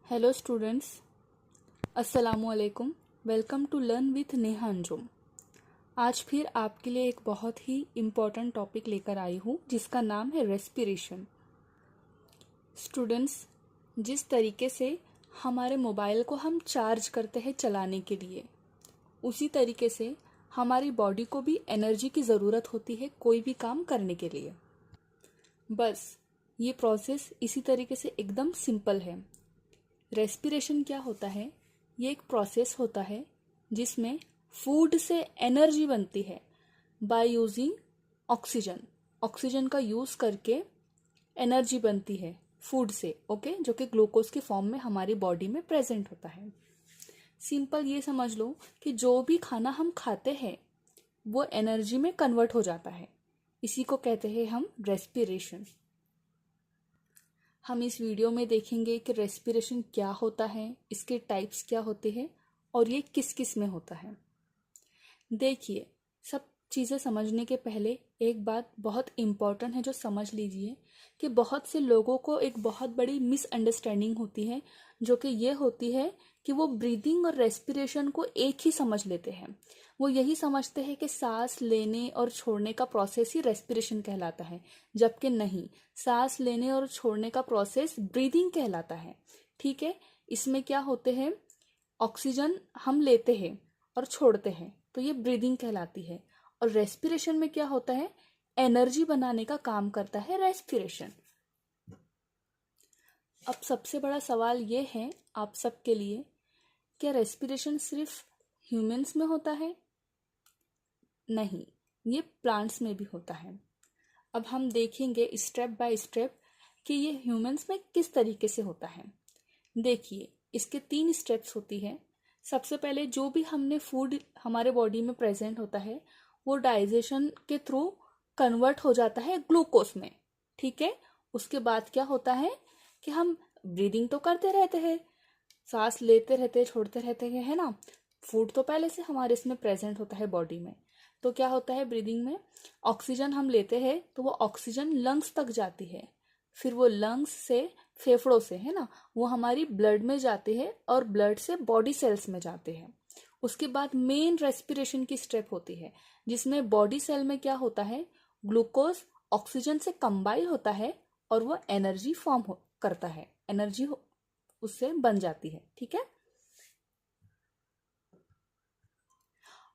Hello students, अस्सलामुअलैकुम। Welcome to learn with Neha Anjum. आज फिर आपके लिए एक बहुत ही इम्पॉर्टेंट टॉपिक लेकर आई हूँ जिसका नाम है रेस्पिरेशन। स्टूडेंट्स, जिस तरीके से हमारे मोबाइल को हम चार्ज करते हैं चलाने के लिए, उसी तरीके से हमारी बॉडी को भी एनर्जी की ज़रूरत होती है कोई भी काम करने के लिए। बस ये प्रोसेस इसी तरीके से एकदम सिंपल है। रेस्पिरेशन क्या होता है? ये एक प्रोसेस होता है जिसमें फूड से एनर्जी बनती है बाय यूजिंग ऑक्सीजन। ऑक्सीजन का यूज़ करके एनर्जी बनती है फूड से, ओके, जो कि ग्लूकोज की फॉर्म में हमारी बॉडी में प्रेजेंट होता है। सिंपल ये समझ लो कि जो भी खाना हम खाते हैं वो एनर्जी में कन्वर्ट हो जाता है। इसी को कहते हैं हम रेस्पिरेशन। हम इस वीडियो में देखेंगे कि रेस्पिरेशन क्या होता है, इसके टाइप्स क्या होते हैं और ये किस किस में होता है। देखिए, सब चीज़ें समझने के पहले एक बात बहुत इम्पॉर्टेंट है जो समझ लीजिए कि बहुत से लोगों को एक बहुत बड़ी मिसअंडरस्टैंडिंग होती है, जो कि ये होती है कि वो ब्रीदिंग और रेस्पिरेशन को एक ही समझ लेते हैं। वो यही समझते हैं कि सांस लेने और छोड़ने का प्रोसेस ही रेस्पिरेशन कहलाता है, जबकि नहीं, सांस लेने और छोड़ने का प्रोसेस ब्रीदिंग कहलाता है। ठीक है, इसमें क्या होते हैं, ऑक्सीजन हम लेते हैं और छोड़ते हैं तो ये ब्रीदिंग कहलाती है। और रेस्पिरेशन में क्या होता है, एनर्जी बनाने का काम करता है रेस्पिरेशन। अब सबसे बड़ा सवाल ये है आप सबके लिए, क्या रेस्पिरेशन सिर्फ ह्यूमंस में होता है? नहीं, ये प्लांट्स में भी होता है। अब हम देखेंगे स्टेप बाय स्टेप कि ये ह्यूमंस में किस तरीके से होता है। देखिए, इसके 3 स्टेप्स होती है। सबसे पहले जो भी हमने फूड हमारे बॉडी में प्रेजेंट होता है वो डाइजेशन के थ्रू कन्वर्ट हो जाता है ग्लूकोज में। ठीक है, उसके बाद क्या होता है कि हम ब्रीदिंग तो करते रहते हैं, सांस लेते रहते छोड़ते रहते हैं, है ना। फूड तो पहले से हमारे इसमें प्रेजेंट होता है बॉडी में। तो क्या होता है, ब्रीदिंग में ऑक्सीजन हम लेते हैं तो वो ऑक्सीजन लंग्स तक जाती है, फिर वो लंग्स से, फेफड़ों से, है ना, वो हमारी ब्लड में जाते हैं और ब्लड से बॉडी सेल्स में जाते हैं। उसके बाद मेन रेस्पिरेशन की स्टेप होती है जिसमें बॉडी सेल में क्या होता है, ग्लूकोज ऑक्सीजन से कंबाइन होता है और वो एनर्जी फॉर्म करता है, एनर्जी उससे बन जाती है। ठीक है,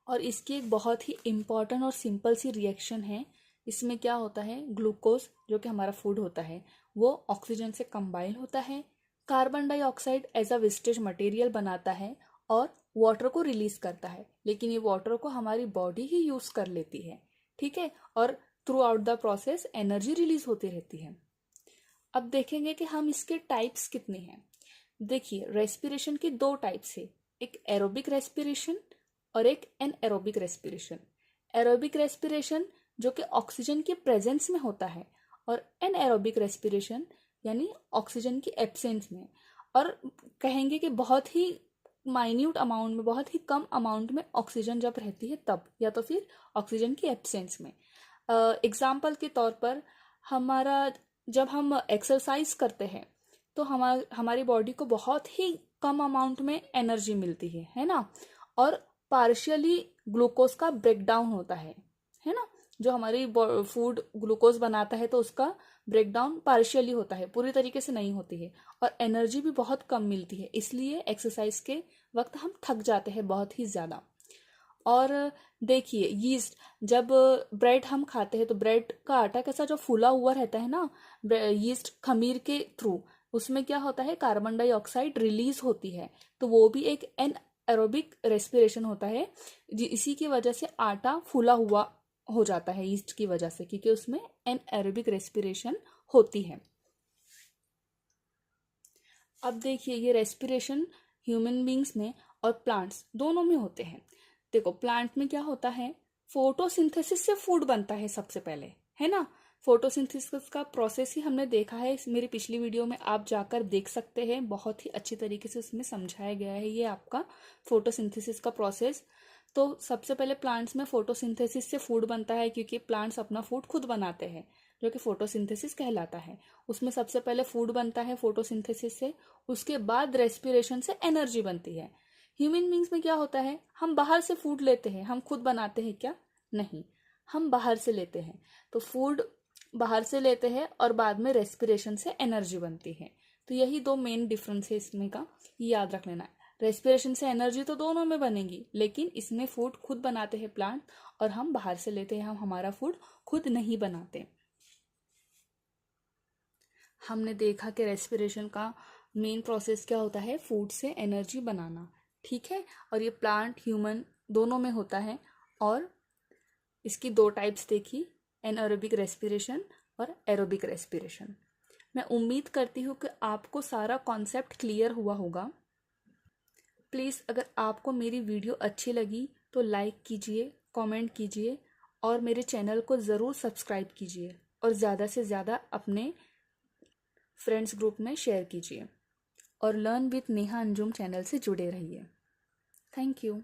और इसकी एक बहुत ही इम्पॉर्टेंट और सिंपल सी रिएक्शन है। इसमें क्या होता है, ग्लूकोज जो कि हमारा फूड होता है वो ऑक्सीजन से कंबाइन होता है, carbon dioxide as a wastage material बनाता है और वाटर को रिलीज करता है। लेकिन ये वाटर को हमारी बॉडी ही यूज कर लेती है। ठीक है, और through out the process energy release होती रहती है। अब देखेंगे कि हम इसके टाइप्स कितने हैं। देखिए, रेस्पिरेशन की 2 टाइप्स है, एक एरोबिक रेस्पिरेशन और एक एनएरोबिक रेस्पिरेशन। एरोबिक रेस्पिरेशन जो कि ऑक्सीजन के प्रेजेंस में होता है और एनएरोबिक रेस्पिरेशन यानी ऑक्सीजन की एब्सेंस में। और कहेंगे कि बहुत ही माइन्यूट अमाउंट में, बहुत ही कम अमाउंट में ऑक्सीजन जब रहती है तब, या तो फिर ऑक्सीजन की एब्सेंस में। एग्जाम्पल के तौर पर हमारा जब हम एक्सरसाइज करते हैं तो हमारी बॉडी को बहुत ही कम अमाउंट में एनर्जी मिलती है ना, और पार्शियली ग्लूकोज का ब्रेकडाउन होता है ना। जो हमारी फूड ग्लूकोज बनाता है तो उसका ब्रेकडाउन पार्शियली होता है, पूरी तरीके से नहीं होती है, और एनर्जी भी बहुत कम मिलती है। इसलिए एक्सरसाइज के वक्त हम थक जाते हैं बहुत ही ज़्यादा। और देखिए, यीस्ट, जब ब्रेड हम खाते हैं तो ब्रेड का आटा कैसा जो फूला हुआ रहता है ना, यीस्ट खमीर के थ्रू उसमें क्या होता है, कार्बन डाइऑक्साइड रिलीज होती है, तो वो भी एक एरोबिक रेस्पिरेशन होता है। इसी की वजह से आटा फूला हुआ हो जाता है यीस्ट की वजह से, क्योंकि उसमें एरोबिक रेस्पिरेशन होती है। अब देखिए, ये रेस्पिरेशन ह्यूमन बींग्स में और प्लांट्स दोनों में होते हैं। देखो, प्लांट में क्या होता है, फोटोसिंथेसिस से फूड बनता है सबसे पहले, है ना। फोटोसिंथेसिस का प्रोसेस ही हमने देखा है मेरी पिछली वीडियो में, आप जाकर देख सकते हैं, बहुत ही अच्छी तरीके से उसमें समझाया गया है ये आपका फोटोसिंथेसिस का प्रोसेस। तो सबसे पहले प्लांट्स में फोटोसिंथेसिस से फूड बनता है, क्योंकि प्लांट्स अपना फूड खुद बनाते हैं। जो कि फोटोसिंथेसिस कहलाता है। उसमें सबसे पहले फूड बनता है फोटोसिंथेसिस से, उसके बाद रेस्पिरेशन से एनर्जी बनती है। ह्यूमन बींग्स में क्या होता है, हम बाहर से फूड लेते हैं, हम खुद बनाते हैं क्या? नहीं, हम बाहर से लेते हैं। तो फूड बाहर से लेते हैं और बाद में रेस्पिरेशन से एनर्जी बनती है। तो यही दो मेन डिफरेंस है इसमें का, ये याद रख लेना है। रेस्पिरेशन से एनर्जी तो दोनों में बनेगी, लेकिन इसमें फूड खुद बनाते हैं प्लांट और हम बाहर से लेते हैं, हम हमारा फूड खुद नहीं बनाते। हमने देखा कि रेस्पिरेशन का मेन प्रोसेस क्या होता है, फूड से एनर्जी बनाना, ठीक है। और ये प्लांट ह्यूमन दोनों में होता है। और इसकी दो टाइप्स देखी, एनएरोबिक रेस्पिरेशन और एरोबिक रेस्पिरेशन। मैं उम्मीद करती हूँ कि आपको सारा कॉन्सेप्ट क्लियर हुआ होगा। प्लीज़ अगर आपको मेरी वीडियो अच्छी लगी तो लाइक कीजिए, कमेंट कीजिए और मेरे चैनल को ज़रूर सब्सक्राइब कीजिए और ज़्यादा से ज़्यादा अपने फ्रेंड्स ग्रुप में शेयर कीजिए और learn with Neha Anjum channel से जुड़े रहिए। Thank you.